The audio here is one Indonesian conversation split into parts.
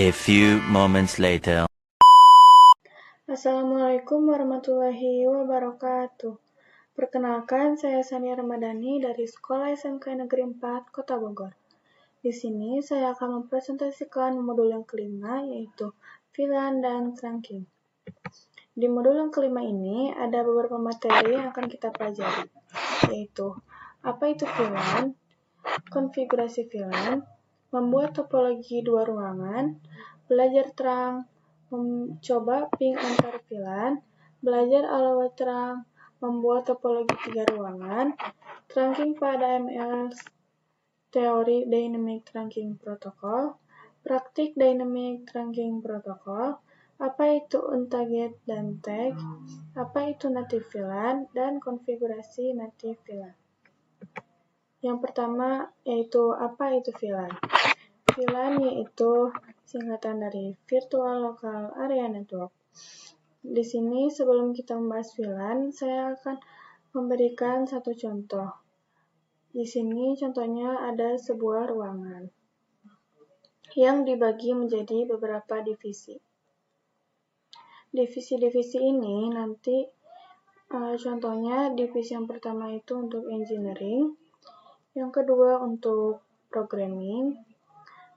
A few moments later. Assalamualaikum warahmatullahi wabarakatuh. Perkenalkan, saya Sania Ramadhani dari Sekolah SMK Negeri 4, Kota Bogor. Di sini saya akan mempresentasikan modul yang kelima, yaitu VLAN dan trunking. Di modul yang kelima ini, ada beberapa materi yang akan kita pelajari, yaitu apa itu VLAN, konfigurasi VLAN, membuat topologi dua ruangan, belajar terang, mencoba ping antar VLAN, belajar alamat terang, membuat topologi tiga ruangan, trunking pada MS, teori dynamic trunking protocol, praktik dynamic trunking protocol, apa itu untarget dan tag, apa itu native VLAN, dan konfigurasi native VLAN. Yang pertama yaitu apa itu VLAN. VLAN yaitu singkatan dari Virtual Local Area Network. Di sini sebelum kita membahas VLAN, saya akan memberikan satu contoh. Di sini contohnya ada sebuah ruangan yang dibagi menjadi beberapa divisi. Divisi-divisi ini nanti contohnya divisi yang pertama itu untuk engineering, yang kedua untuk programming,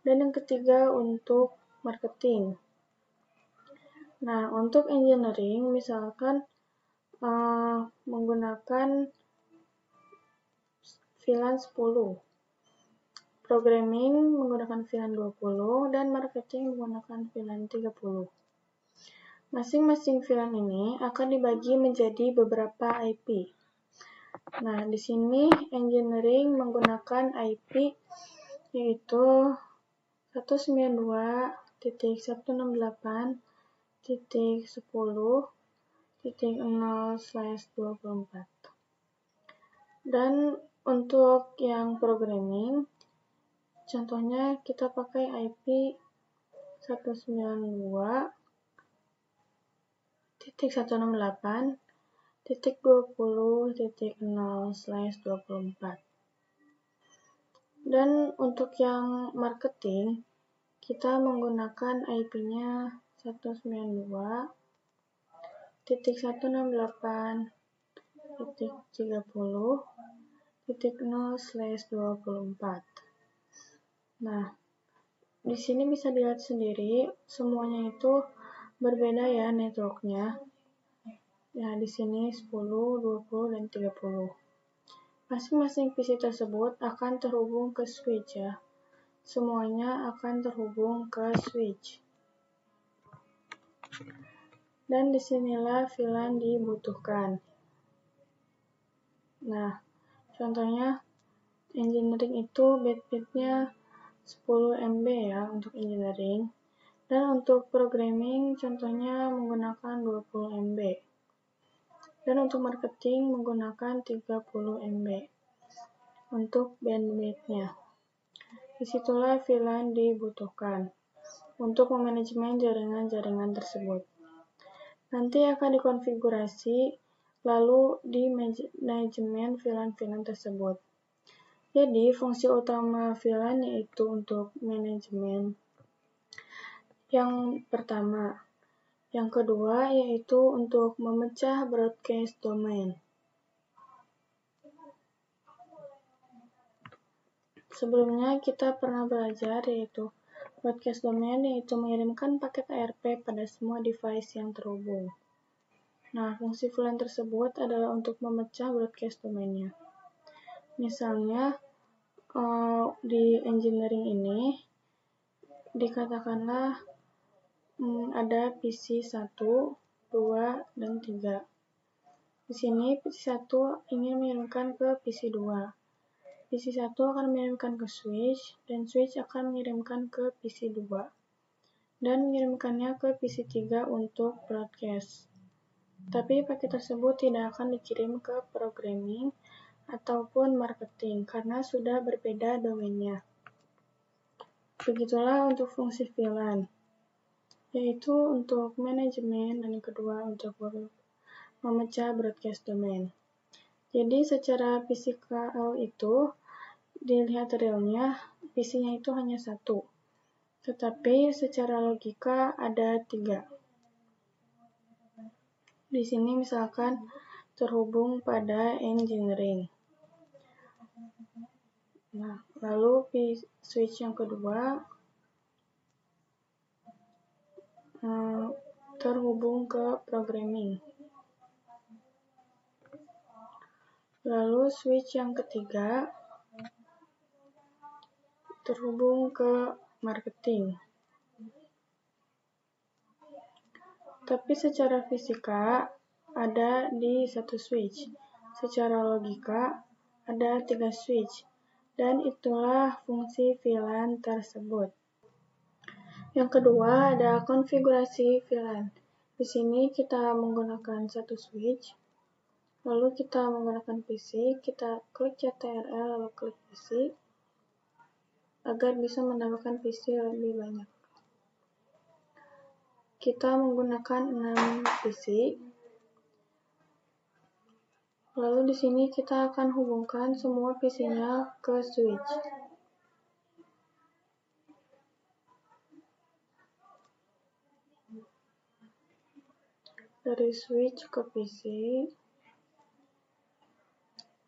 dan yang ketiga untuk marketing. Nah, untuk engineering misalkan menggunakan VLAN 10, programming menggunakan VLAN 20, dan marketing menggunakan VLAN 30. Masing-masing VLAN ini akan dibagi menjadi beberapa IP. Nah, di sini engineering menggunakan IP yaitu 192.168.10.0/24. Dan untuk yang programming, contohnya kita pakai IP 192.168.20.0/24. Dan untuk yang marketing, kita menggunakan IP-nya 192.168.30.0/24. Nah, di sini bisa dilihat sendiri, semuanya itu berbeda ya networknya. Ya, di sini 10, 20, dan 30. Masing-masing PC tersebut akan terhubung ke switch ya. Semuanya akan terhubung ke switch. Dan disinilah VLAN dibutuhkan. Nah, contohnya engineering itu bandwidth-nya 10 MB ya untuk engineering. Dan untuk programming contohnya menggunakan 20 MB. Dan untuk marketing menggunakan 30 MB untuk bandwidth-nya. Disitulah VLAN dibutuhkan untuk memanajemen jaringan-jaringan tersebut. Nanti akan dikonfigurasi lalu di manajemen VLAN-VLAN tersebut. Jadi fungsi utama VLAN yaitu untuk manajemen yang pertama. Yang kedua yaitu untuk memecah broadcast domain. Sebelumnya kita pernah belajar yaitu broadcast domain yaitu mengirimkan paket ARP pada semua device yang terhubung. Nah, fungsi VLAN tersebut adalah untuk memecah broadcast domainnya. Misalnya di engineering ini dikatakanlah ada PC 1, 2, dan 3. Di sini PC 1 ingin mengirimkan ke PC 2. PC 1 akan mengirimkan ke switch, dan switch akan mengirimkan ke PC 2. Dan mengirimkannya ke PC 3 untuk broadcast. Tapi paket tersebut tidak akan dikirim ke programming ataupun marketing karena sudah berbeda domainnya. Begitulah untuk fungsi VLAN, yaitu untuk manajemen dan yang kedua untuk memecah broadcast domain. Jadi secara fisikal itu dilihat realnya PC-nya itu hanya satu. Tetapi secara logika ada 3. Di sini misalkan terhubung pada engineering. Nah, lalu switch yang kedua terhubung ke programming. Lalu switch yang ketiga terhubung ke marketing. Tapi secara fisika ada di satu switch. Secara logika ada 3 switch. Dan itulah fungsi VLAN tersebut. Yang kedua ada konfigurasi VLAN. Di sini kita menggunakan satu switch. Lalu kita menggunakan PC, kita klik CTRL lalu klik PC agar bisa mendapatkan PC lebih banyak. Kita menggunakan 6 PC. Lalu di sini kita akan hubungkan semua PC-nya ke switch. Dari switch ke PC,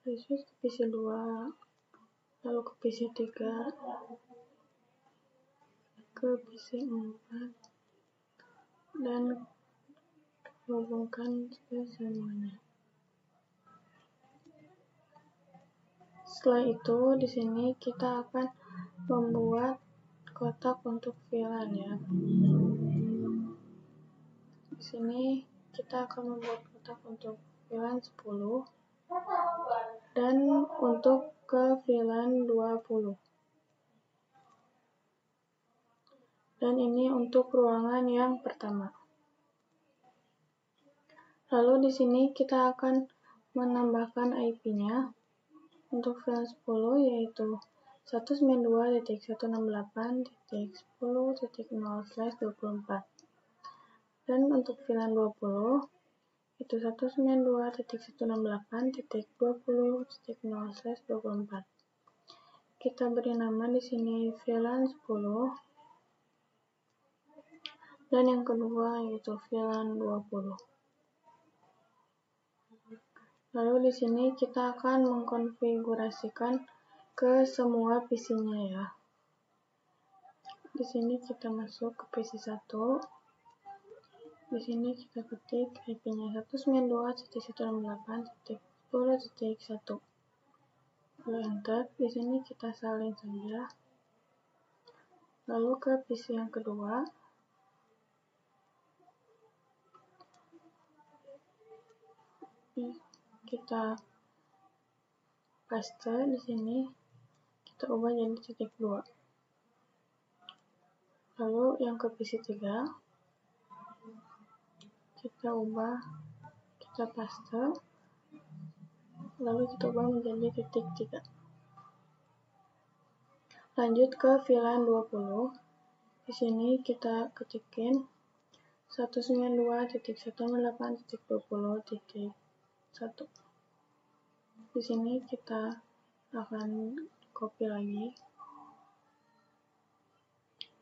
dari switch ke PC 2, lalu ke PC 3, ke PC 4, dan hubungkan ke semuanya. Setelah itu, di sini kita akan membuat kotak untuk VLAN ya. Di sini kita akan membuat kotak untuk VLAN 10 dan untuk ke VLAN 20. Dan ini untuk ruangan yang pertama. Lalu di sini kita akan menambahkan IP-nya untuk VLAN 10 yaitu 192.168.10.0/24. Dan untuk VLAN 20 itu 192.168.20.0/24. Kita beri nama di sini VLAN 10 dan yang kedua yaitu VLAN 20. Lalu di sini kita akan mengkonfigurasikan ke semua PC-nya ya. Di sini kita masuk ke PC 1. Di sini kita ketik IP-nya 192.168.10.1. Lalu enter. Di sini kita salin saja. Lalu ke PC yang kedua. Kita paste di sini, kita ubah jadi titik 2. Lalu yang ke PC 3 kita ubah, kita paste, lalu kita ubah menjadi titik 3. Lanjut ke VLAN 20. Di sini kita ketikin 192.168.20.1. Di sini kita akan copy lagi.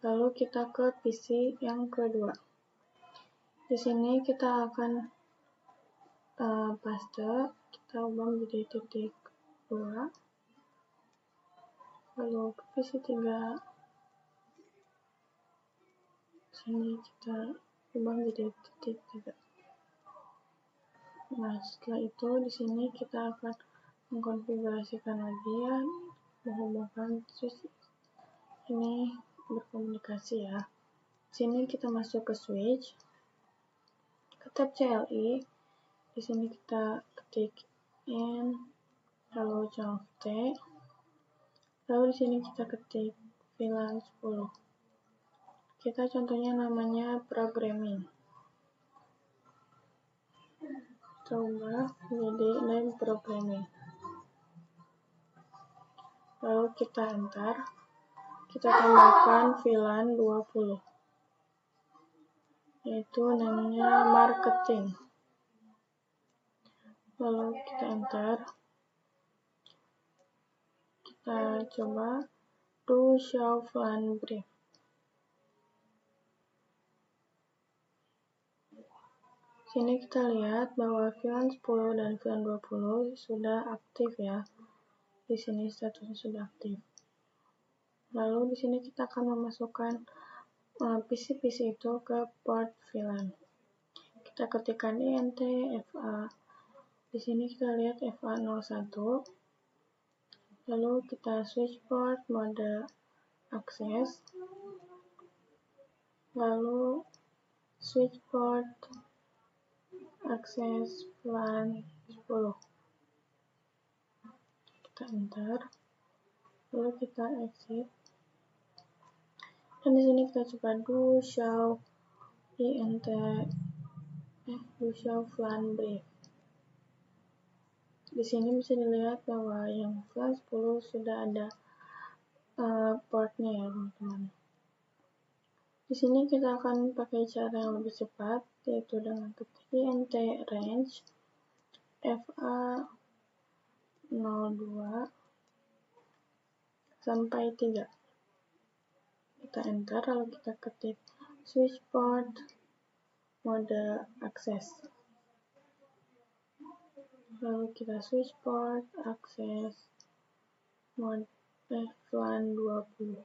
Lalu kita ke PC yang kedua. Di sini kita akan paste, kita ubah menjadi titik 2. Lalu ke PC 3. Di sini kita ubah menjadi titik 3. Nah, setelah itu di sini kita akan mengkonfigurasikan lagi ya, menghubungkan switch ini berkomunikasi ya. Di sini kita masuk ke switch, ke tab CLI. Di sini kita ketik in, lalu conf t, lalu di sini kita ketik VLAN 10. Kita contohnya namanya programming. Kita ubah menjadi name programming. Lalu kita enter. Kita tambahkan VLAN 20. Yaitu namanya marketing. Lalu kita enter. Kita coba to show VLAN brief. Sini kita lihat bahwa VLAN 10 dan VLAN 20 sudah aktif ya. Di sini statusnya sudah aktif. Lalu di sini kita akan memasukkan PC-PC itu ke port VLAN. Kita ketikkan int fa. Di sini kita lihat fa01. Lalu kita switch port mode akses. Lalu switch port akses VLAN 10. Kita enter. Lalu kita exit. Dan di sini kita coba do show VLAN brief. Di sini bisa dilihat bahwa yang VLAN 10 sudah ada portnya ya teman-teman. Di sini kita akan pakai cara yang lebih cepat, yaitu dengan ketik int range fa02 sampai 3. Kita enter, lalu kita ketik switch port mode akses. Lalu kita switch port akses mode VLAN 20.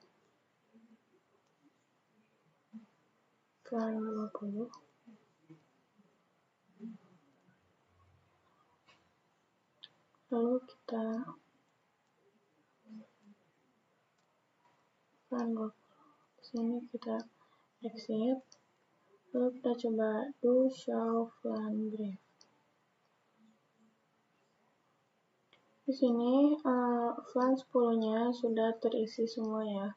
VLAN 20. Lalu kita VLAN 20. Di sini kita exit. Lalu kita coba do show VLAN brief. Di sini VLAN 10-nya sudah terisi semua ya.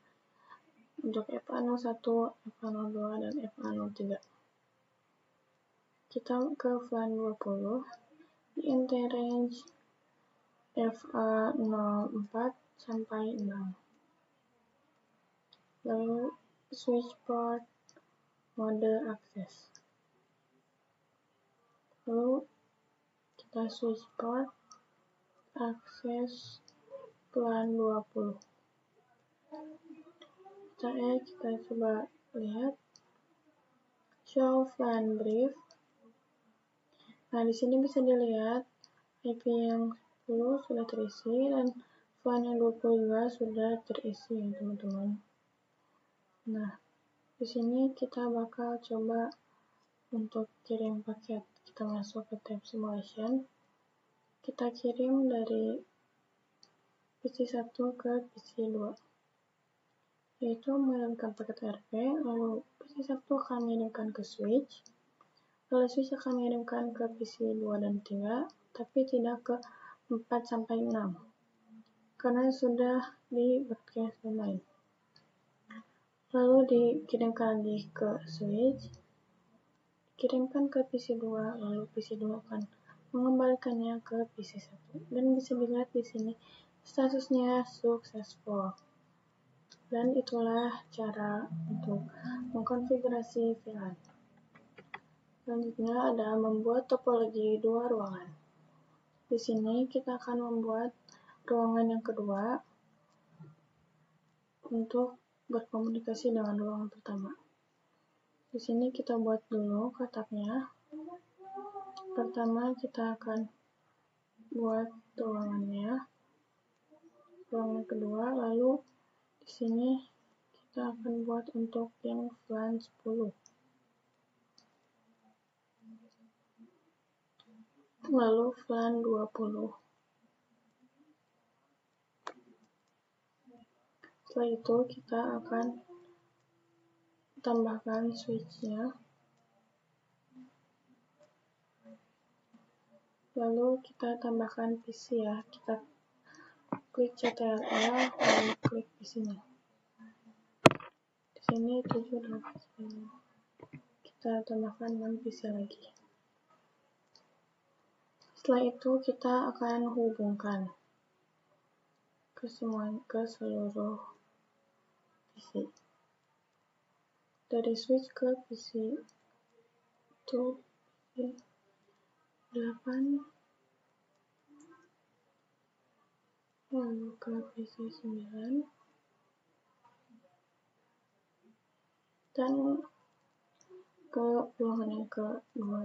Untuk fa01, fa02, dan fa03. Kita ke VLAN 20. Di int range fa04 sampai 6. Lalu switch port mode akses. Lalu kita switch port akses VLAN 20. Kita coba lihat show VLAN brief. Nah, di sini bisa dilihat IP yang 10 sudah terisi dan VLAN yang 20 juga sudah terisi ya teman-teman. Nah, di sini kita bakal coba untuk kirim paket. Kita masuk ke tab simulation. Kita kirim dari PC1 ke PC2. Yaitu mengirimkan paket RP, lalu PC1 akan mengirimkan ke switch, lalu switch akan mengirimkan ke PC2 dan 3, tapi tidak ke 4 sampai 6, karena sudah di broadcast domain. Lalu dikirimkan lagi ke switch, dikirimkan ke PC2, lalu PC2 akan mengembalikannya ke PC1. Dan bisa dilihat di sini statusnya successful. Dan itulah cara untuk mengkonfigurasi VLAN. Selanjutnya ada membuat topologi dua ruangan. Di sini kita akan membuat ruangan yang kedua untuk berkomunikasi dengan ruangan pertama. Di sini kita buat dulu kotaknya. Pertama kita akan buat ruangannya, ruangan kedua, lalu di sini kita akan buat untuk yang VLAN 10. Lalu VLAN 20. Setelah itu kita akan tambahkan switch-nya. Lalu kita tambahkan PC ya. Kita klik CTRL lalu klik PC-nya. Di sini 7 dan kita tambahkan 6 PC lagi. Setelah itu kita akan hubungkan ke seluruh PC. Dari switch ke PC itu PC 8, lalu ke PC 9, dan ke ruangan yang kedua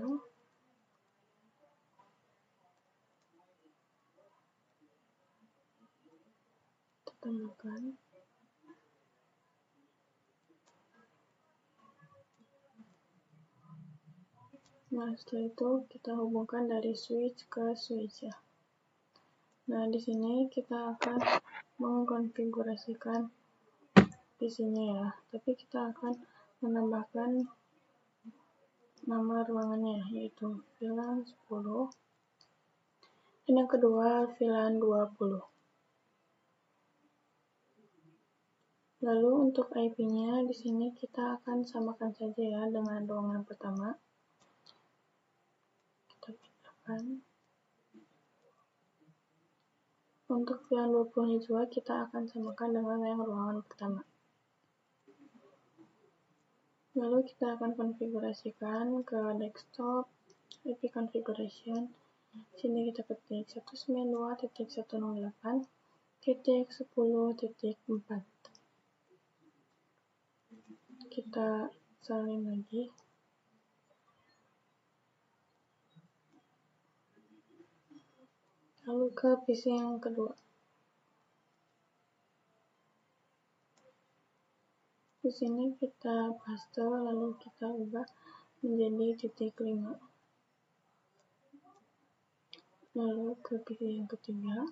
tambahkan. Nah, setelah itu kita hubungkan dari switch ke switch ya. Nah, di sini kita akan mengkonfigurasikan isinya ya, tapi kita akan menambahkan nama ruangannya, yaitu VLAN 10 dan yang kedua VLAN 20. Lalu untuk IP-nya di sini kita akan samakan saja ya dengan ruangan pertama. Kita pindahkan. Untuk VLAN 20-nya juga kita akan samakan dengan yang ruangan pertama. Lalu kita akan konfigurasikan ke desktop IP configuration. Sini kita ketik 192.168.10.4. Kita salin lagi. Lalu ke PC yang kedua. Di sini kita paste lalu kita ubah menjadi titik 5. Lalu ke PC yang ketiga.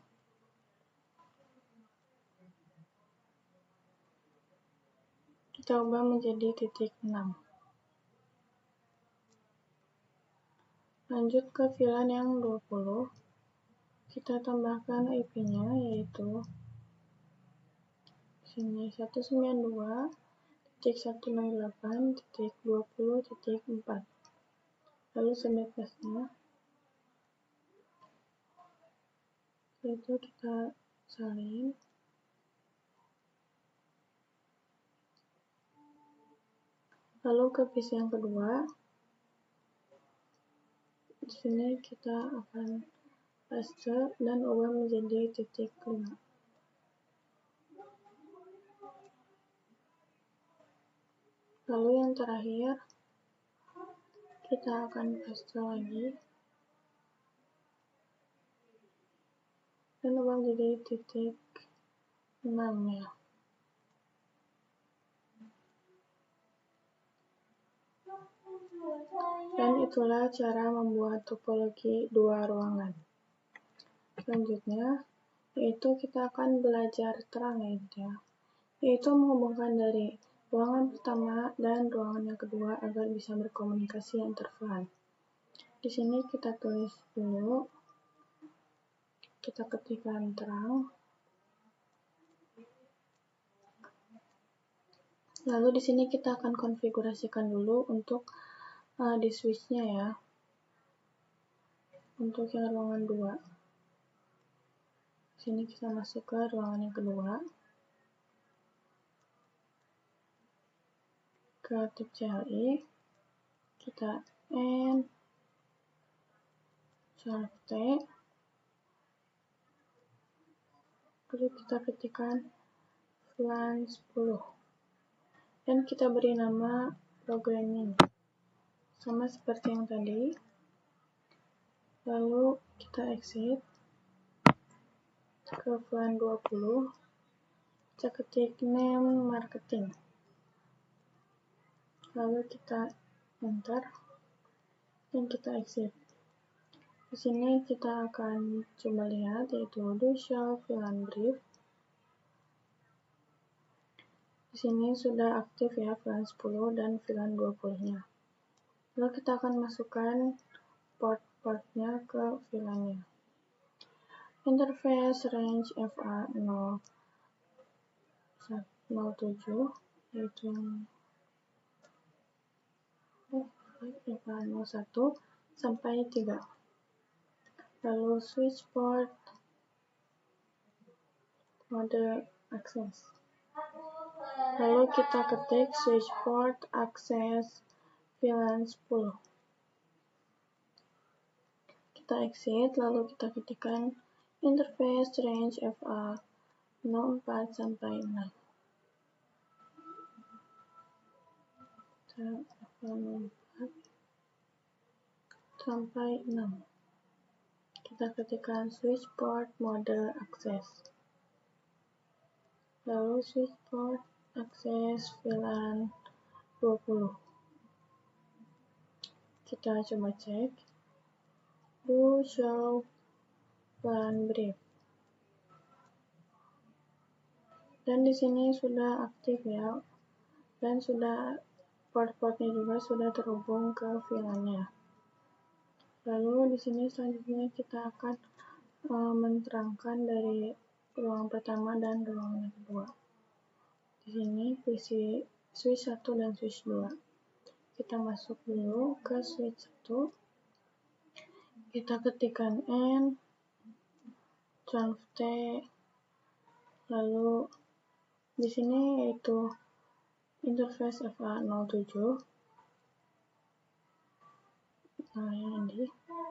Kita ubah menjadi titik 6. Lanjut ke VLAN yang 20. Kita tambahkan IP-nya yaitu sini 192.168.20.4. Lalu submit passnya. Setelah itu kita salin. Lalu ke PC yang kedua. Di sini kita akan paste dan ubah menjadi titik 5. Lalu yang terakhir kita akan paste lagi dan ubah menjadi titik 6 ya. Dan itulah cara membuat topologi dua ruangan. Selanjutnya yaitu kita akan belajar terang ya, yaitu menghubungkan dari ruangan pertama dan ruangan yang kedua agar bisa berkomunikasi antar VLAN. Di sini kita tulis dulu, kita ketikkan terang. Lalu di sini kita akan konfigurasikan dulu untuk di switch-nya ya. Untuk yang ruangan 2. Di sini kita masuk ke ruangan yang kedua. Ke tip CLI, kita N, T, lalu kita ketikkan VLAN 10 dan kita beri nama programming sama seperti yang tadi. Lalu kita exit ke VLAN 20, kita ketik name marketing, lalu kita enter dan kita exit. Di sini kita akan coba lihat yaitu do show VLAN brief. Di sini sudah aktif ya VLAN 10 dan VLAN 20-nya. Lalu kita akan masukkan port-portnya ke VLAN-nya. Interface range FA07 yaitu FA01 sampai 3. Lalu switch port mode access. Lalu kita ketik switch port access VLAN 10. Kita exit, lalu kita ketikkan interface range FA04 sampai 6. FA04 sampai 6. Kita ketikkan switch port mode access. lalu switch port akses VLAN 20. Kita coba cek. Do show VLAN brief. Dan di sini sudah aktif ya. Dan sudah port-portnya juga sudah terhubung ke VLAN-nya. Lalu di sini selanjutnya kita akan menerangkan dari ruangan pertama dan ruangan kedua. Di sini switch 1 dan switch 2. Kita masuk dulu ke switch 1. Kita ketikkan N, conf T, lalu di sini yaitu interface FA07. Nah,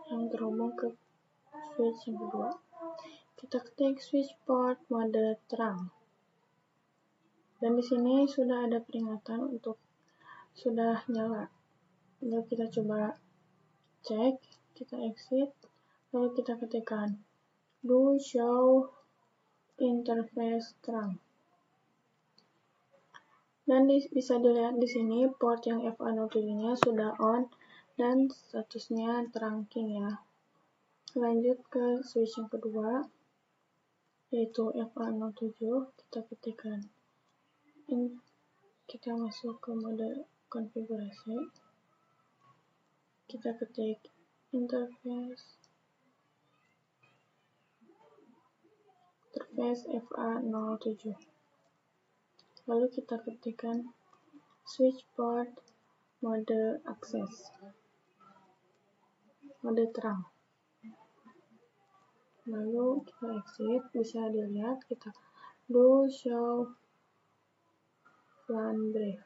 yang terhubung ke switch yang kedua. Kita ketik switch port mode terang. Dan di sini sudah ada peringatan untuk sudah nyala. Lalu kita coba cek, kita exit, lalu kita ketikkan do show interface terang. Dan bisa dilihat di sini port yang FA07-nya sudah on dan statusnya terangking ya. Lanjut ke switch yang kedua, yaitu FA07. Kita ketikkan, kita masuk ke mode konfigurasi. Kita ketik interface FA07. Lalu kita ketikkan switch port mode akses, mode terang. Lalu kita exit, bisa dilihat kita do show VLAN brief,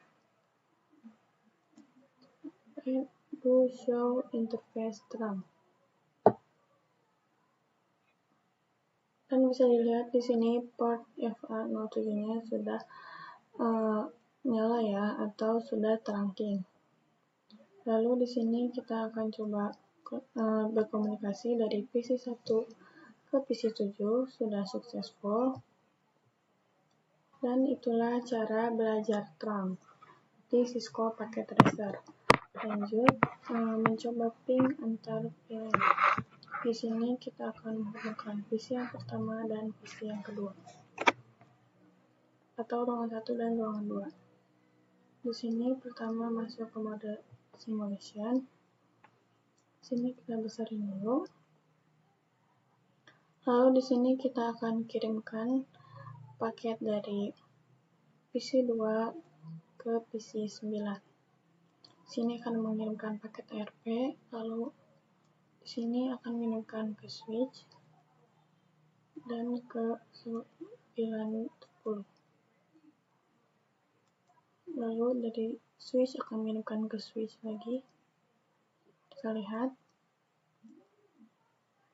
do show interface terang. Dan bisa dilihat di sini port FA07-nya sudah nyala ya, atau sudah terangking. Lalu di sini kita akan coba berkomunikasi dari PC1 ke PC7 sudah successful. Dan itulah cara belajar terang di Cisco Packet Tracer. Lanjut mencoba ping antar VLAN. Di sini kita akan menghubungkan PC yang pertama dan PC yang kedua, atau ruangan 1 dan ruangan 2. Di sini pertama masuk ke mode simulation. Di sini kita besarin dulu. Lalu di sini kita akan kirimkan paket dari PC 2 ke PC 9. Di sini akan mengirimkan paket ARP, lalu di sini akan mengirimkan ke switch dan ke 90. Lalu dari switch akan mengirimkan ke switch lagi. Kita lihat,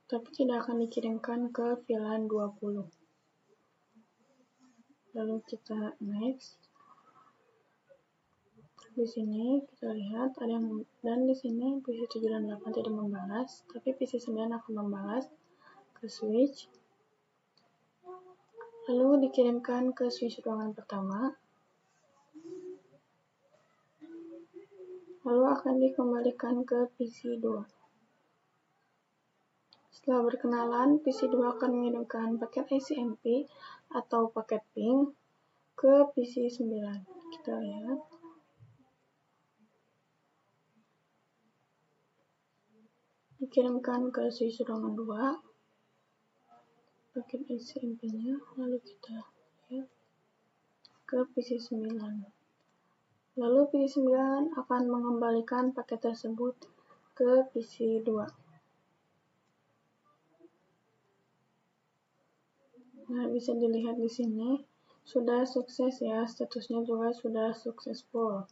tapi tidak akan dikirimkan ke VLAN 20. Lalu kita next. Di sini kita lihat ada yang, dan di sini PC 7 dan 8 tidak membalas, tapi PC 9 akan membalas ke switch. Lalu dikirimkan ke switch ruangan pertama. Lalu akan dikembalikan ke PC 2. Setelah berkenalan, PC 2 akan mengirimkan paket ICMP atau paket ping ke PC 9. Kita lihat. Dikirimkan ke switch ruangan 2 paket ICMP-nya, lalu kita lihat ke PC 9. Lalu PC 9 akan mengembalikan paket tersebut ke PC 2. Nah, bisa dilihat di sini sudah sukses ya, statusnya juga sudah successful.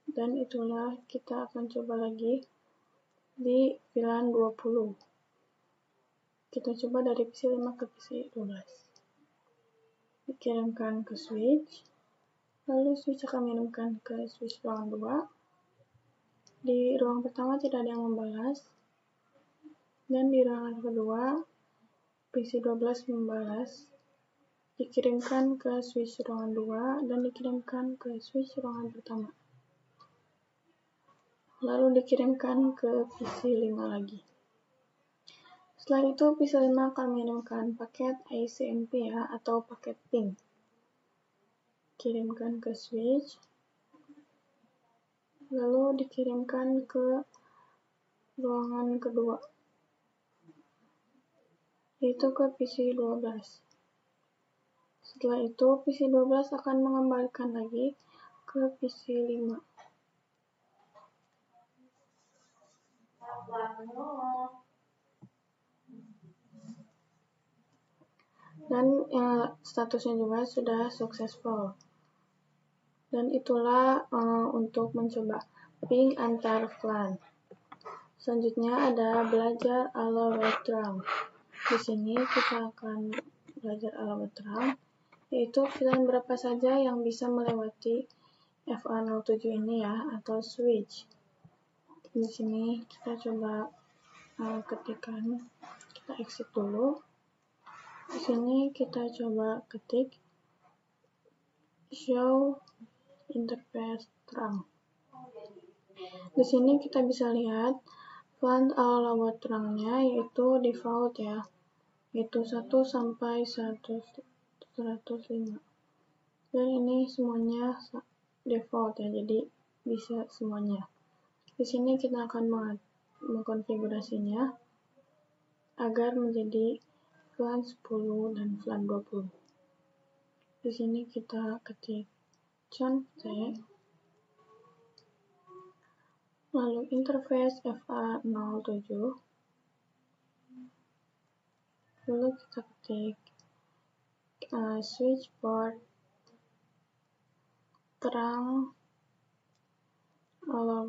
Dan itulah, kita akan coba lagi di VLAN 20. Kita coba dari PC 5 ke PC 12. Dikirimkan ke switch. Lalu switch akan mengirimkan ke switch ruangan 2. Di ruang pertama tidak ada yang membalas. Dan di ruangan kedua, PC 12 membalas. dikirimkan ke switch ruangan 2 dan dikirimkan ke switch ruangan pertama. Lalu dikirimkan ke PC 5 lagi. Setelah itu PC 5 akan mengirimkan paket ICMP atau paket ping. Kirimkan ke switch, lalu dikirimkan ke ruangan kedua, yaitu ke PC 12. Setelah itu PC 12 akan mengembalikan lagi ke PC 5. Dan statusnya juga sudah successful. Dan itulah untuk mencoba ping antar VLAN. Selanjutnya ada belajar ala web terang. Di sini kita akan belajar ala web terang, yaitu VLAN berapa saja yang bisa melewati FA07 ini atau switch. Di sini kita coba ketikkan, kita exit dulu. Di sini kita coba ketik show interface terang. Di sini kita bisa lihat VLAN ala web terangnya yaitu default yaitu 1 sampai 105. Dan ini semuanya default jadi bisa semuanya. Di sini kita akan mengkonfigurasinya agar menjadi VLAN 10 dan VLAN 20. Di sini kita ketik conf lalu interface FA07, lalu kita ketik switch port terang ala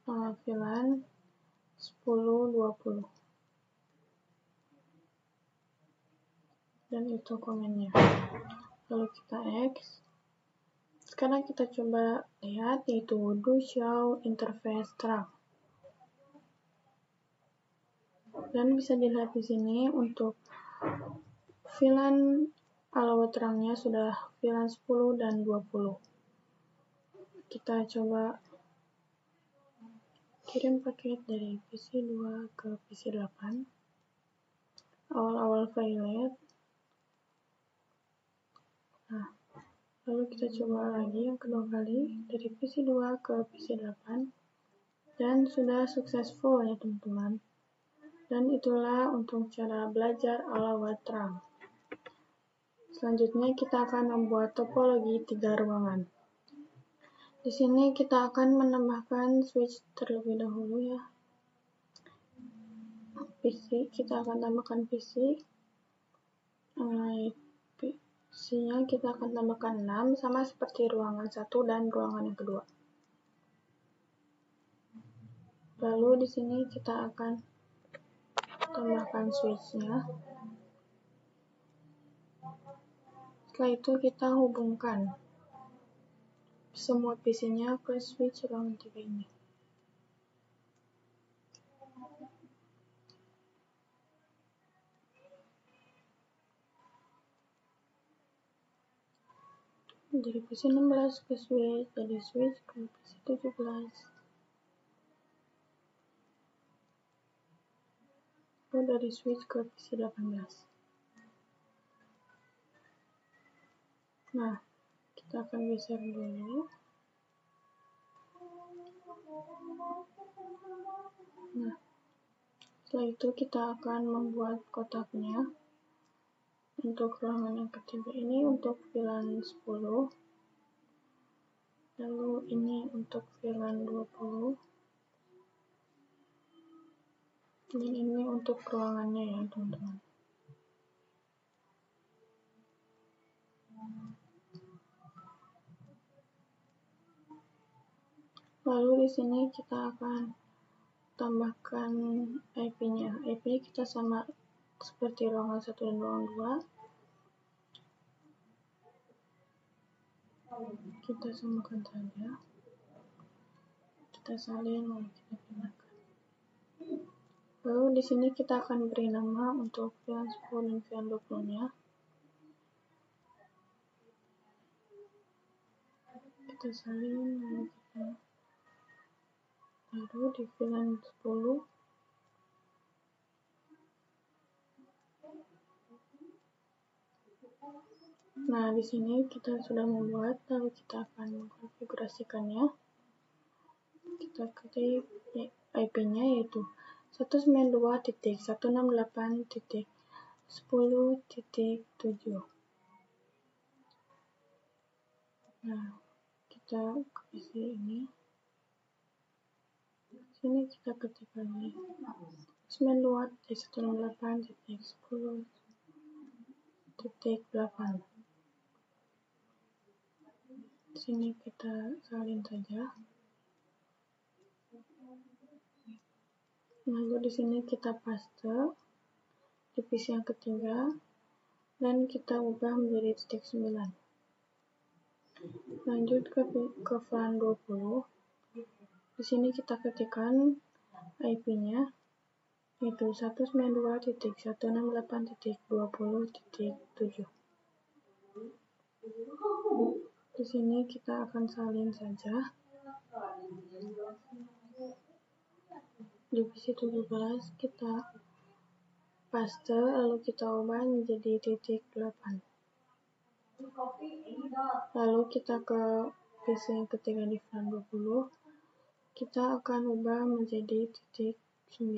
VLAN 10-20, dan itu komennya. Lalu kita X. Sekarang kita coba lihat yaitu do show interface terang. Dan bisa dilihat di sini untuk VLAN ala web terangnya sudah VLAN 10 dan 20. Kita coba kirim paket dari PC 2 ke PC 8. Awal-awal violet. Nah, lalu kita coba lagi yang kedua kali dari PC 2 ke PC 8. Dan sudah successful ya teman-teman. Dan itulah untuk cara belajar ala web terang. Selanjutnya kita akan membuat topologi 3 ruangan. Di sini kita akan menambahkan switch terlebih dahulu PC, kita akan tambahkan PC. PC-nya kita akan tambahkan 6 sama seperti ruangan 1 dan ruangan yang kedua. Lalu di sini kita akan tambahkan switch-nya. Setelah itu kita hubungkan semua PC-nya ke switch ruangan 3 ini. Dari PC 16 ke switch, dari switch ke PC 17. Lalu dari switch ke PC 18. Nah, kita akan geser dulu. Nah, setelah itu kita akan membuat kotaknya. Untuk ruangan yang ketiga ini untuk VLAN 10. Lalu ini untuk VLAN 20. Dan ini untuk ruangannya ya teman-teman. Lalu di sini kita akan tambahkan IP-nya. IP kita sama seperti ruangan 1 dan ruangan 2. Kita samakan saja. Kita salin lalu kita pindahkan. Lalu di sini kita akan beri nama untuk VLAN 10 dan VLAN 20-nya. Kita salin, lalu kita taruh di VLAN 10. Nah, di sini kita sudah membuat, lalu kita akan mengkonfigurasikannya. Kita ketik IP-nya yaitu 192.168.10.7. Nah, kita isi ini. Sini kita ketik lagi 192.168.10.8. Sini kita salin saja. Lalu di sini kita paste divisi yang ketiga dan kita ubah menjadi titik 9. Lanjut ke VLAN 20. Di sini kita ketikkan IP-nya yaitu 192.168.20.7. Di sini kita akan salin saja. Divisi 17 kita paste lalu kita ubah menjadi titik 8. Lalu kita ke divisi yang ketiga di VLAN 20. Kita akan ubah menjadi titik 9.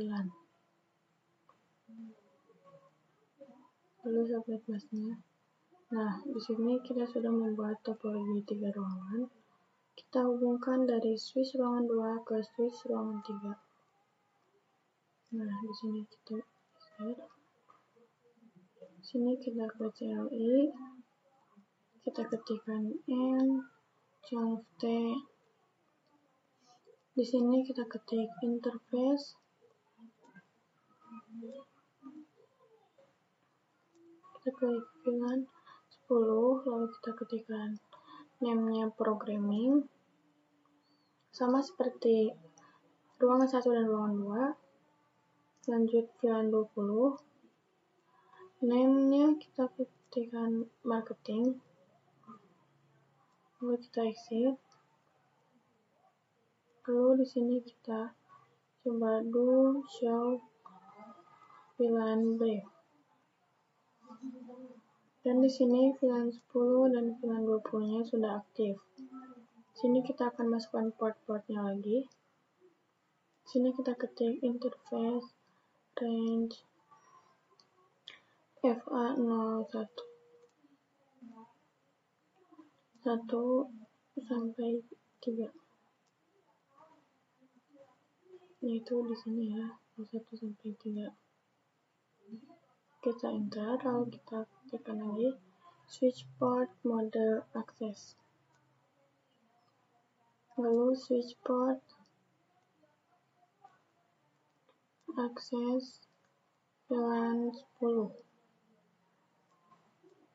Lalu subnet busnya. Nah, di sini kita sudah membuat topologi 3 ruangan. Kita hubungkan dari switch ruangan 2 ke switch ruangan 3. Nah, di sini kita share. Di sini kita ke CLI. Kita ketikkan N, conf T. Di sini kita ketik interface. Kita klik VLAN 10, lalu kita ketikkan name-nya programming. Sama seperti ruangan 1 dan ruangan 2. Lanjut VLAN 20. Name-nya kita ketikkan marketing. Lalu kita exit. Lalu di sini kita coba do show VLAN brief. Dan di sini VLAN 10 dan VLAN 20-nya sudah aktif. Sini kita akan masukkan port-portnya lagi. Sini kita ketik interface range FA01 sampai 3. Yaitu di sini ya, 1 sampai 3. Kita enter, lalu kita tekan lagi switch port mode access. Lalu switch port access VLAN 10.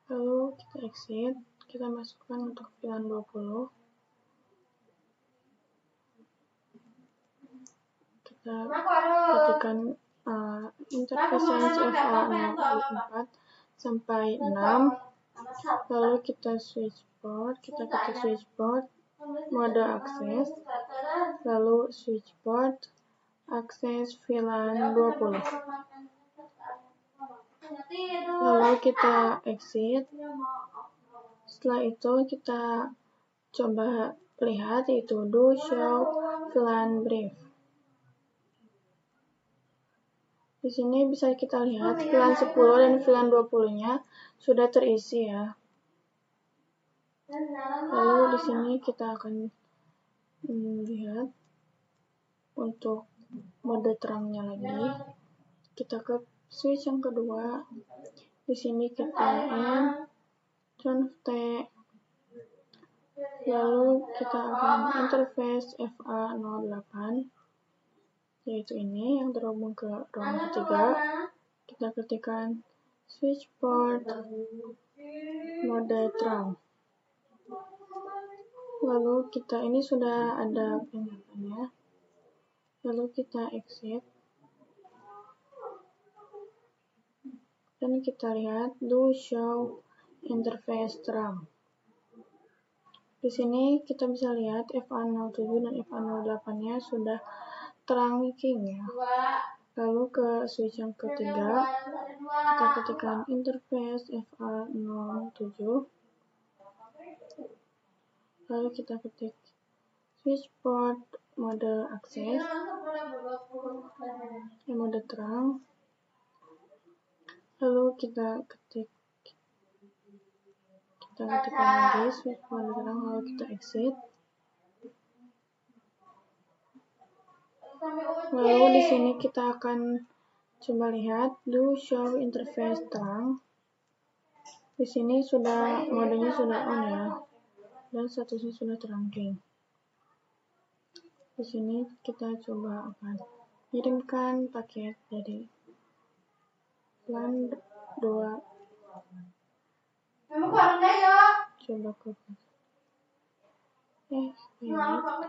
Lalu kita exit, kita masukkan untuk VLAN 20. Kita ketikkan interface range FA04 sampai 6. Lalu kita switch port, kita ketik switch port mode access, lalu switch port access VLAN 20. Lalu kita exit. Setelah itu kita coba lihat yaitu do show VLAN brief. Di sini bisa kita lihat VLAN 10 dan VLAN 20-nya sudah terisi ya. Lalu di sini kita akan lihat untuk mode terangnya lagi. Kita ke switch yang kedua. Di sini kita N, conf T. Lalu kita akan interface FA08. Yaitu ini yang terhubung ke ruangan ketiga. Kita ketikkan switch port mode terang. Lalu kita ini sudah ada peringatannya. Lalu kita exit. Dan kita lihat do show interface terang. Di sini kita bisa lihat FA07 dan FA08-nya sudah trunking ya. Lalu ke switch yang ketiga, kita ketikkan interface FA07. Lalu kita ketik switch port mode akses, mode terang. Lalu kita ketikkan lagi switch mode terang, lalu kita exit. Lalu di sini kita akan coba lihat do show interface terang. Di sini modenya sudah on ya, dan statusnya sudah trunking. Di sini kita coba akan kirimkan paket dari plan 2. Coba ke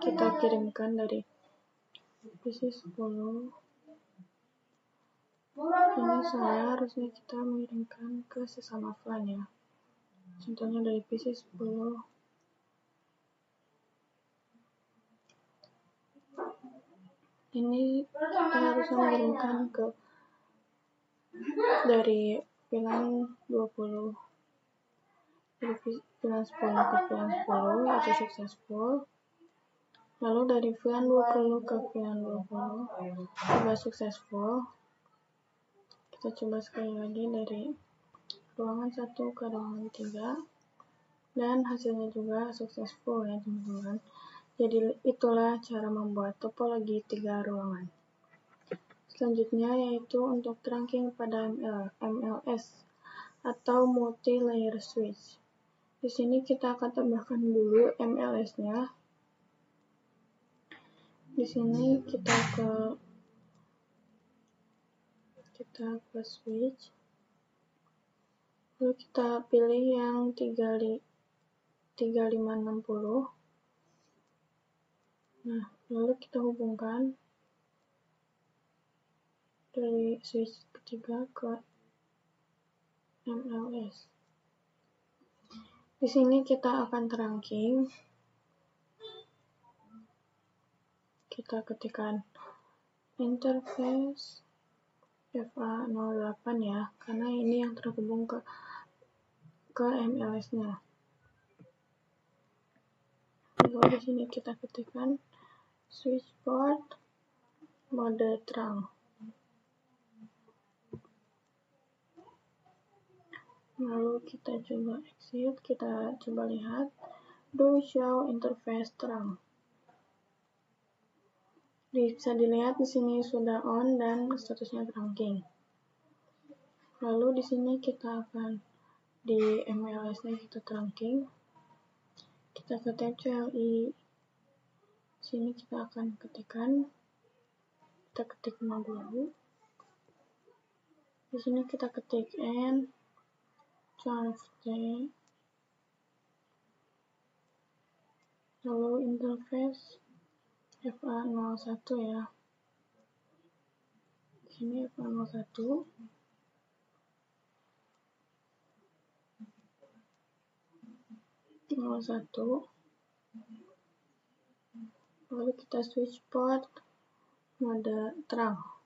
kita kirimkan dari PC10. Ini saya harusnya kita mengirimkan ke sesama flan ya. Contohnya dari PC10. Ini kita harusnya mengirimkan ke dari VLAN 20. Dari VLAN 10 ke VLAN 10 itu successful. Lalu dari VLAN 20 ke VLAN 20 juga successful. Kita coba sekali lagi dari ruangan 1 ke ruangan 3, dan hasilnya juga successful ya teman-teman. Jadi itulah cara membuat topologi 3 ruangan. Selanjutnya yaitu untuk trunking pada MLS atau multi-layer switch. Di sini kita akan tambahkan dulu MLS-nya. Di sini kita ke switch. Lalu kita pilih yang 3560. Nah, lalu kita hubungkan dari switch ketiga ke MLS. Di sini kita akan trunking. Kita ketikkan interface FA08 ya, karena ini yang terhubung ke MLS-nya. Lalu di sini kita ketikkan switch port mode terang. Lalu kita coba exit, kita coba lihat do show interface terang. Bisa dilihat di sini sudah on dan statusnya trunking. Lalu di sini kita akan di MLS-nya kita trunking. Kita ke tab CLI. Sini kita akan ketik no dulu. Di sini kita ketik n conf-t, lalu interface FA01 ya. Di sini FA01. Lalu kita switch port mode terang.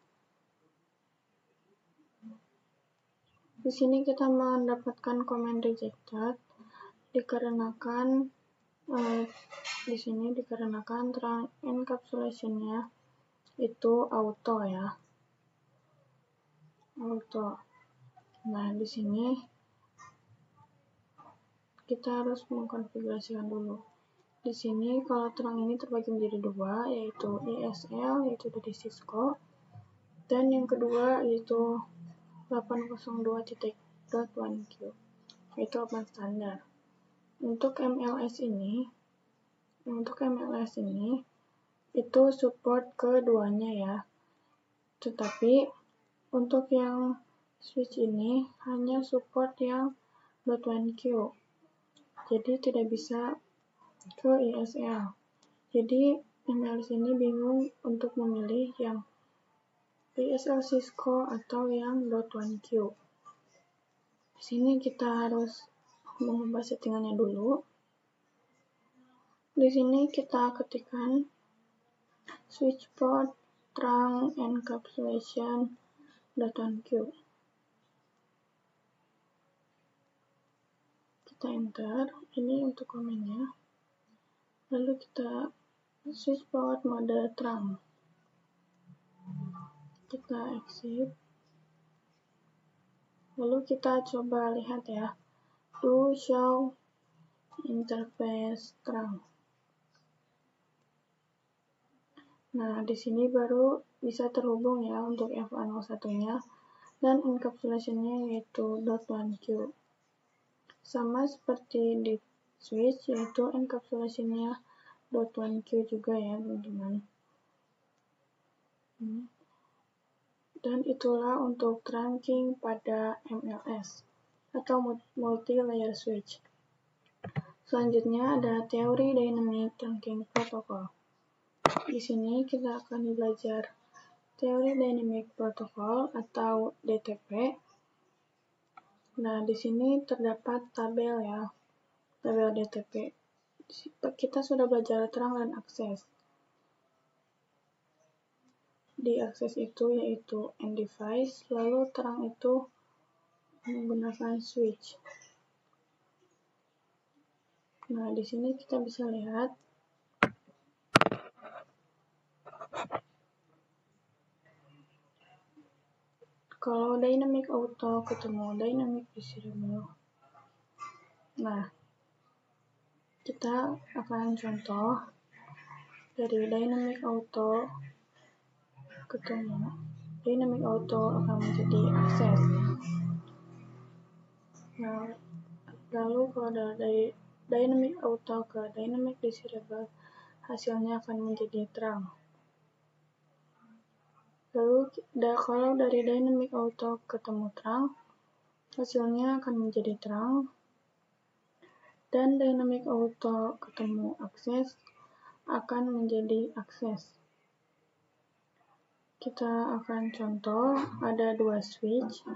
Di sini kita mendapatkan command rejected dikarenakan terang encapsulation-nya itu auto ya. Auto. Nah, di sini kita harus mengkonfigurasikan dulu. Di sini kalau terang ini terbagi menjadi dua, yaitu ESL, yaitu dari Cisco, dan yang kedua yaitu 802.1q, yaitu open standard. Untuk MLS ini itu support keduanya ya. Tetapi untuk yang switch ini hanya support yang .1q. Jadi tidak bisa ke ESL. Jadi MLS ini bingung untuk memilih yang ESL Cisco atau yang .1q. Di sini kita harus mengubah settingannya dulu. Di sini kita ketikkan switch port trunk encapsulation .1q. Kita enter, ini untuk komennya. Lalu kita switch port mode trunk. Kita exit. Lalu kita coba lihat ya. Do show interface trunk. Nah, di sini baru bisa terhubung ya untuk FA01-nya dan encapsulation-nya yaitu .1q. Sama seperti di switch, yaitu encapsulation-nya .1q juga ya teman-teman. Dan itulah untuk trunking pada MLS atau multi-layer switch. Selanjutnya ada teori dynamic trunking protocol. Di sini kita akan belajar teori dynamic protocol atau DTP. Nah, di sini terdapat tabel ya, tabel DTP. Kita sudah belajar terang dan akses. Di akses itu yaitu end device, lalu terang itu menggunakan switch. Nah, di sini kita bisa lihat kalau dynamic auto ketemu dynamic disable. Nah, kita akan contoh dari dynamic auto ketemu dynamic auto akan menjadi akses. Nah, lalu kalau dari dynamic auto ke dynamic disable, hasilnya akan menjadi terang. Lalu kalau dari dynamic auto ketemu terang, hasilnya akan menjadi terang. Dan dynamic auto ketemu akses akan menjadi akses. Kita akan contoh ada dua switch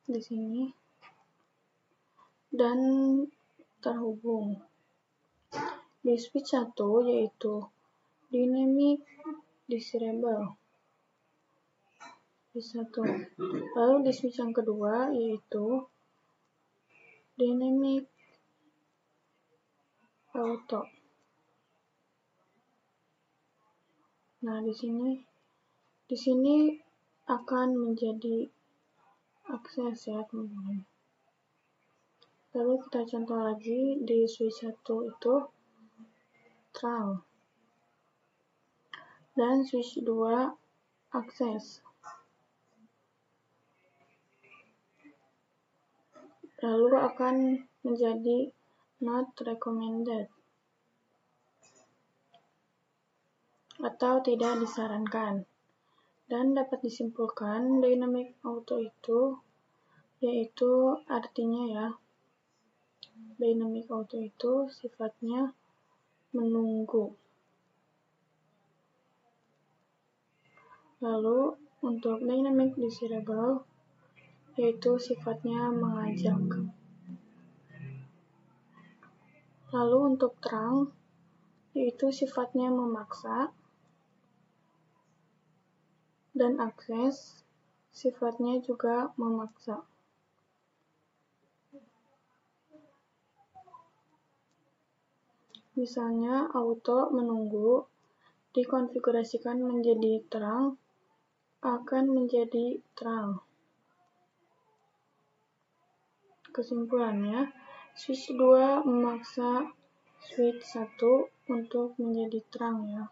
di sini dan terhubung. Di switch 1 yaitu dynamic disable. Lalu di switch yang kedua yaitu dynamic auto. Nah, di sini akan menjadi akses ya teman-teman. Lalu kita contoh lagi di switch 1 itu terang. Dan switch 2 akses. Lalu akan menjadi not recommended atau tidak disarankan. Dan dapat disimpulkan dynamic auto itu yaitu artinya ya, dynamic auto itu sifatnya menunggu. Lalu untuk dynamic disable yaitu sifatnya mengajak. Lalu untuk terang yaitu sifatnya memaksa. Dan akses sifatnya juga memaksa. Misalnya auto menunggu dikonfigurasikan menjadi terang akan menjadi terang. Kesimpulannya, switch 2 memaksa switch 1 untuk menjadi terang ya.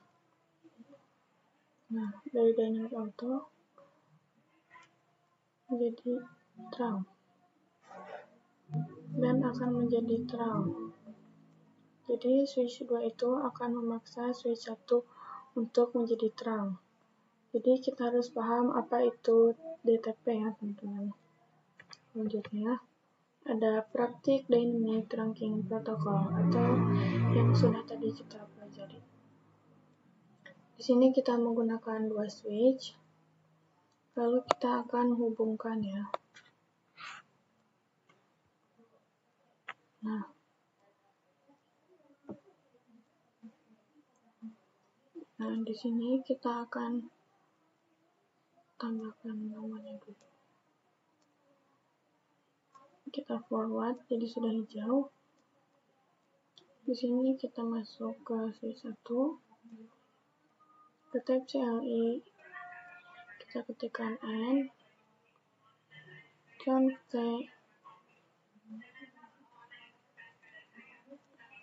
Nah, dari dynamic auto menjadi terang dan akan menjadi terang. Jadi switch 2 itu akan memaksa switch 1 untuk menjadi terang. Jadi kita harus paham apa itu DTP ya teman-teman. Selanjutnya ada praktik dynamic trunking protocol atau yang sudah tadi kita pelajari. Di sini kita menggunakan dua switch, lalu kita akan hubungkan ya. Nah, di sini kita akan tambahkan namanya dulu. Kita forward, jadi sudah hijau. Di sini kita masuk ke switch 1, ke tab CLI, kita ketikkan N, convert,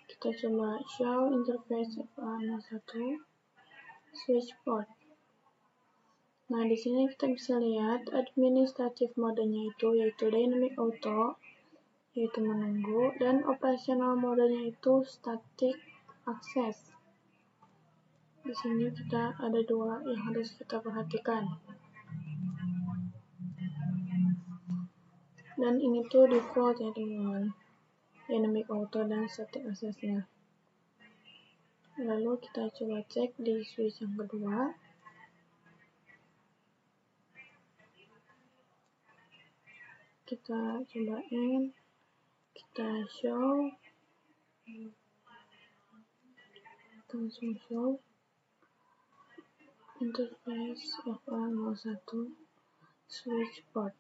kita coba show interface FA01 switch port. Nah, di sini kita bisa lihat administratif modenya yaitu dynamic auto, yaitu menunggu, dan operasional modenya itu static access. Di sini kita ada dua yang harus kita perhatikan. Dan ini tuh default ya teman-teman, dynamic auto dan static access-nya. Lalu kita coba cek di switch yang kedua. Kita cobain, kita show, langsung show interface FA01 switch port.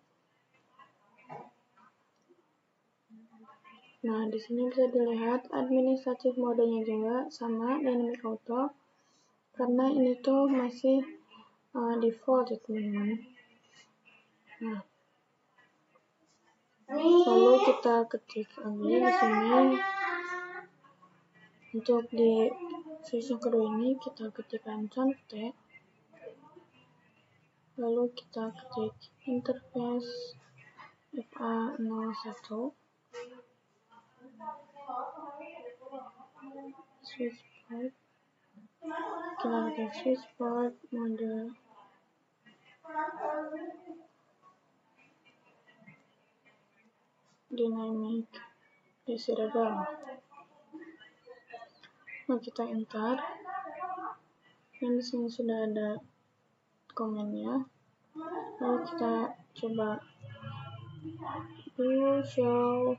Nah, di sini bisa dilihat administratif modenya juga sama dynamic auto, karena ini tuh masih default ya teman-teman. Nah, lalu kita ketik lagi di sini. Untuk di switch yang kedua ini kita ketikkan convert, lalu kita ketik interface FA01 switch port. Kita ketik switch port mode dynamic desirable. Nah, kita enter, dan di sini sudah ada komennya. Lalu kita coba do show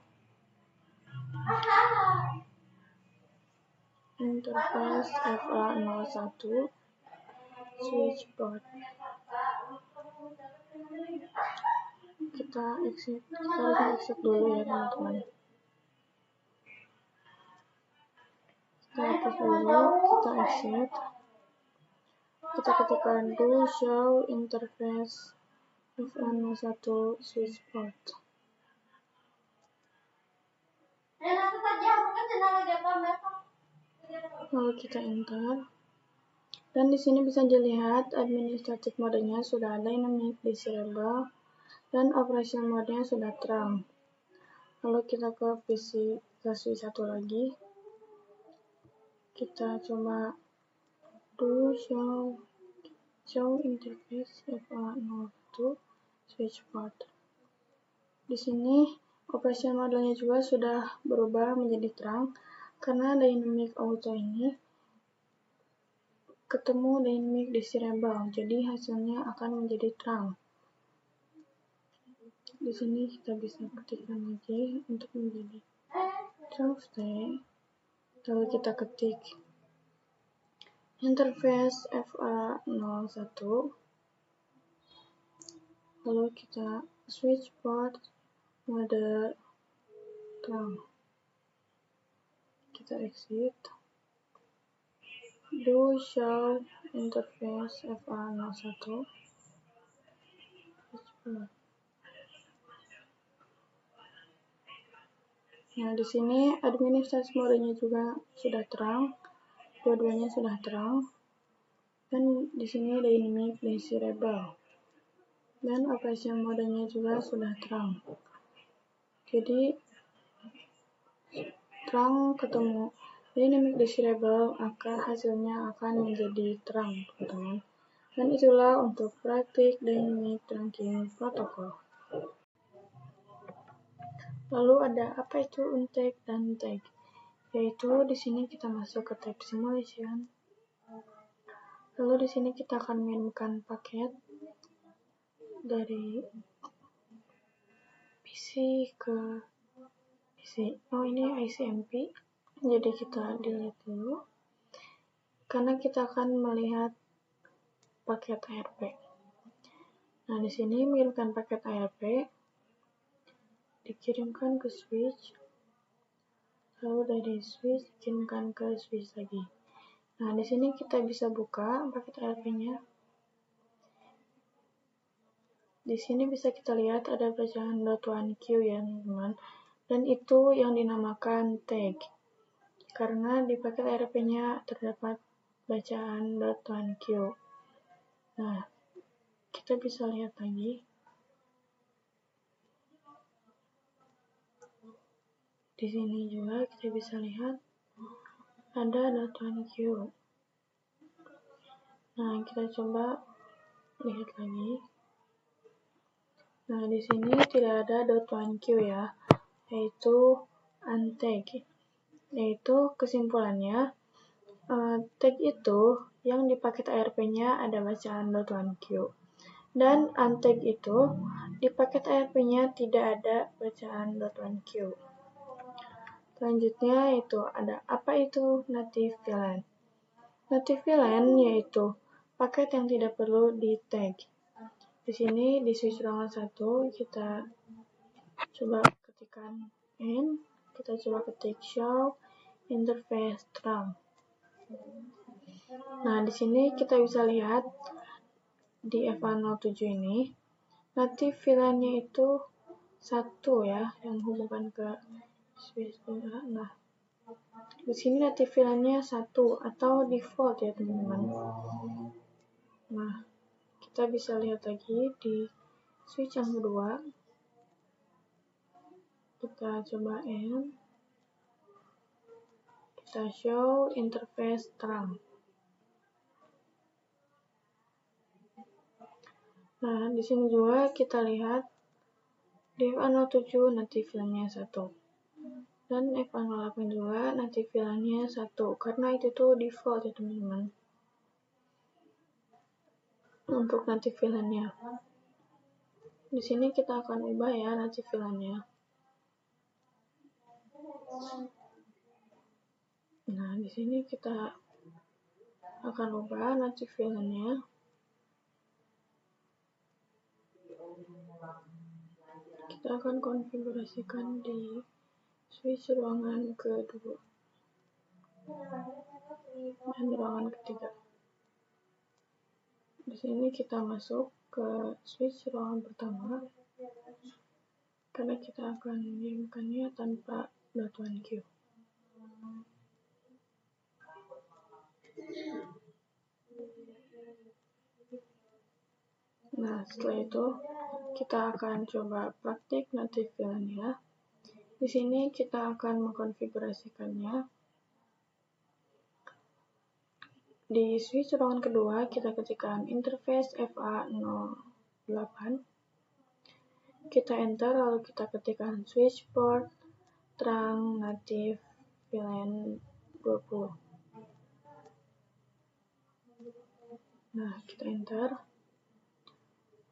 interface FA01 switch port. Kita harus exit dulu ya teman-teman. Kita hapus dulu, kita exit. Kita ketikkan do show interface FA01 switch port. Lalu kita enter. Dan di sini bisa dilihat administratif modenya sudah dynamic desirable dan operation modenya sudah terang. Lalu kita ke switch 1 lagi. Kita coba do show interface FA01 switch port. Di sini operation modenya juga sudah berubah menjadi terang karena dynamic auto ini ketemu dynamic desirable, jadi hasilnya akan menjadi terang. Di sini kita bisa ketikkan lagi untuk menjadi convert. Lalu kita ketik interface FA01, lalu kita switch port mode terang. Kita exit. Do show interface FA01 switch port. Nah, di sini administrasi modenya juga sudah terang, dua-duanya sudah terang, dan di sini dynamic desirable, dan operation modenya juga sudah terang. Jadi terang ketemu dynamic desirable, maka hasilnya akan menjadi terang, teman-teman. Dan itulah untuk praktik dynamic trunking protocol. Lalu ada apa itu untag dan tag? Yaitu di sini kita masuk ke tab simulation. Lalu di sini kita akan mengirimkan paket dari PC ke PC ini ICMP. Jadi kita delete dulu karena kita akan melihat paket ARP. Nah, di sini mengirimkan paket ARP dikirimkan ke switch, lalu dari switch dikirimkan ke switch lagi. Nah, di sini kita bisa buka paket ARP-nya. Di sini bisa kita lihat ada bacaan .1q ya, teman-teman. Dan itu yang dinamakan tag. Karena di paket ARP-nya terdapat bacaan .1q. Nah, kita bisa lihat lagi. Di sini juga kita bisa lihat ada .1q. Nah, kita coba lihat lagi. Nah, di sini tidak ada .1q ya, yaitu untag. Yaitu kesimpulannya, tag itu yang di paket ARP-nya ada bacaan .1q. Dan untag itu di paket ARP-nya tidak ada bacaan .1q. Selanjutnya itu ada apa itu native VLAN. Native VLAN yaitu paket yang tidak perlu di tag. Di sini di switch ruangan 1 kita coba ketikkan N, kita coba ketik show interface trunk. Nah, di sini kita bisa lihat di FA07 ini native VLAN-nya itu 1 ya, yang hubungkan ke switch. Nah, di sini native VLAN-nya 1 atau default ya, teman-teman. Nah, kita bisa lihat lagi di switch yang kedua. Kita coba N. Kita show interface trunk. Nah, di sini juga kita lihat di FA07 native VLAN-nya 1. Dan FA08 juga native VLAN-nya 1. Karena itu tuh default ya, teman-teman. Untuk native VLAN-nya. Di sini kita akan ubah ya native VLAN-nya. Nah, di sini kita akan ubah native VLAN-nya. Kita akan konfigurasikan di switch ruangan kedua dan ruangan ketiga. Di sini kita masuk ke switch ruangan pertama karena kita akan mengirimkannya tanpa .1q. Nah, setelah itu kita akan coba praktik native VLAN-nya. Di sini kita akan mengkonfigurasikannya. Di switch ruangan kedua kita ketikkan interface FA08. Kita enter lalu kita ketikkan switch port trunk native VLAN 20. Nah, kita enter.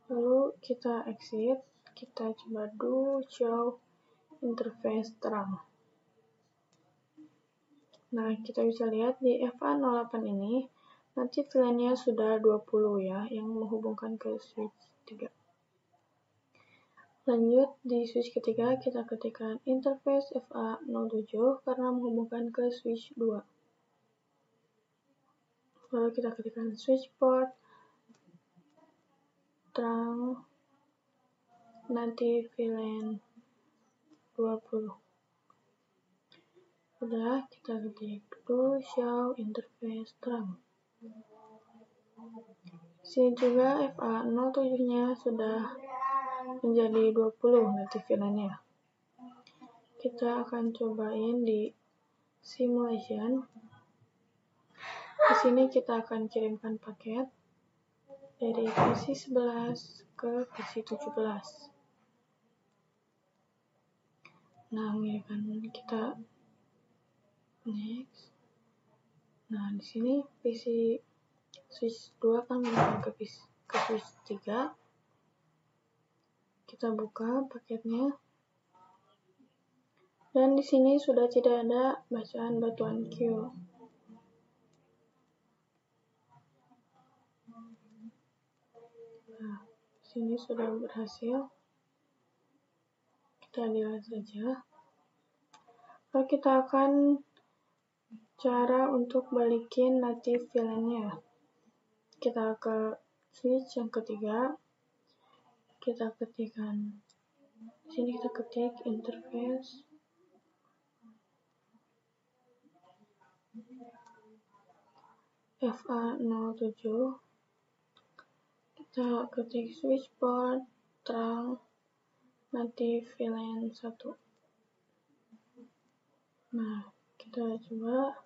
Lalu kita exit, kita coba do show interface trunk. Nah, kita bisa lihat di FA08 ini nanti VLAN-nya sudah 20 ya, yang menghubungkan ke switch 3. Lanjut, di switch ketiga kita ketikkan interface FA07 karena menghubungkan ke switch 2. Lalu kita ketikkan switch port trunk native VLAN 20. Udah, kita ketik do show interface trunk. Sini juga FA07-nya sudah menjadi 20 native VLAN-nya. Kita akan cobain di simulation. Di sini kita akan kirimkan paket dari versi 11 ke versi 17. Nah, mengirimkan kita next. Nah, di sini versi switch 2 akan mengirimkan ke switch 3. Kita buka paketnya. Dan di sini sudah tidak ada bacaan batuan Q. Nah, di sini sudah berhasil. Kita lihat saja. Lalu kita akan cara untuk balikin native VLAN-nya. Kita ke switch yang ketiga. Kita ketikkan di sini, kita ketik interface FA07. Kita ketik switch port terang native VLAN 1. Nah, kita coba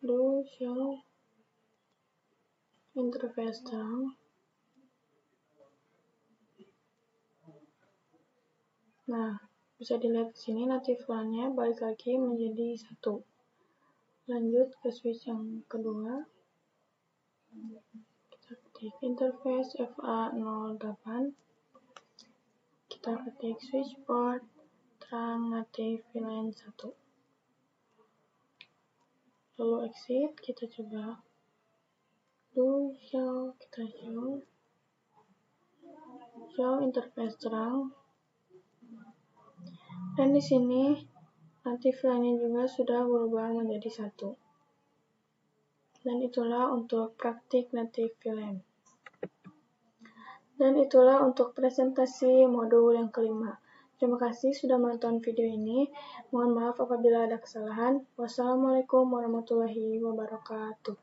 do show interface terang. Nah, bisa dilihat di sini native VLAN-nya balik lagi menjadi 1. Lanjut ke switch yang kedua. Kita ketik interface FA08. Kita ketik switch port terang native VLAN 1. Lalu exit, kita coba do show, kita show interface terang. Dan di sini native VLAN-nya juga sudah berubah menjadi 1. Dan itulah untuk praktik native VLAN. Dan itulah untuk presentasi modul yang kelima. Terima kasih sudah menonton video ini. Mohon maaf apabila ada kesalahan. Wassalamualaikum warahmatullahi wabarakatuh.